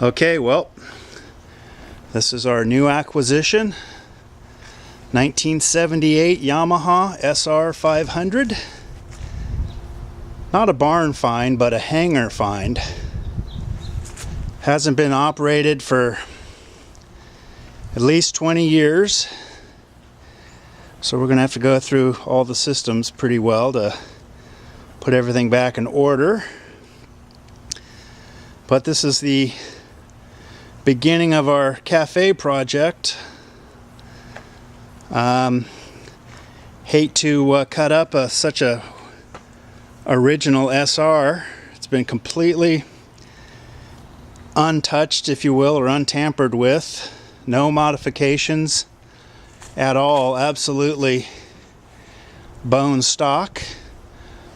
Okay, well, this is our new acquisition, 1978 Yamaha SR500. Not a barn find, but a hangar find. Hasn't been operated for at least 20 years. So we're going to have to go through all the systems pretty well to put everything back in order. But this is the beginning of our cafe project. Hate to cut up such a original SR. It's been completely untouched, if you will, or untampered with. No modifications at all. Absolutely bone stock.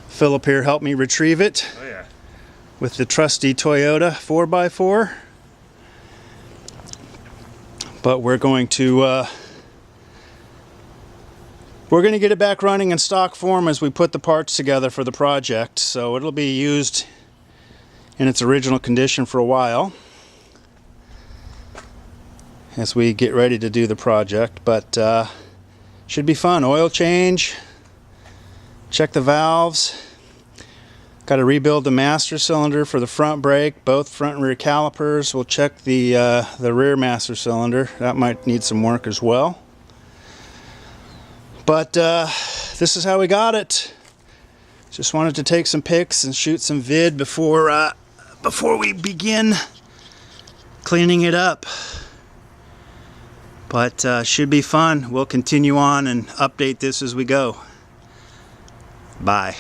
Philip here helped me retrieve it. Oh yeah. With the trusty Toyota 4x4. But we're going to get it back running in stock form as we put the parts together for the project. So it'll be used in its original condition for a while as we get ready to do the project. But should be fun. Oil change, check the valves. Got to rebuild the master cylinder for the front brake, both front and rear calipers. We'll check the rear master cylinder. That might need some work as well. But this is how we got it. Just wanted to take some pics and shoot some vid before we begin cleaning it up. But should be fun. We'll continue on and update this as we go. Bye.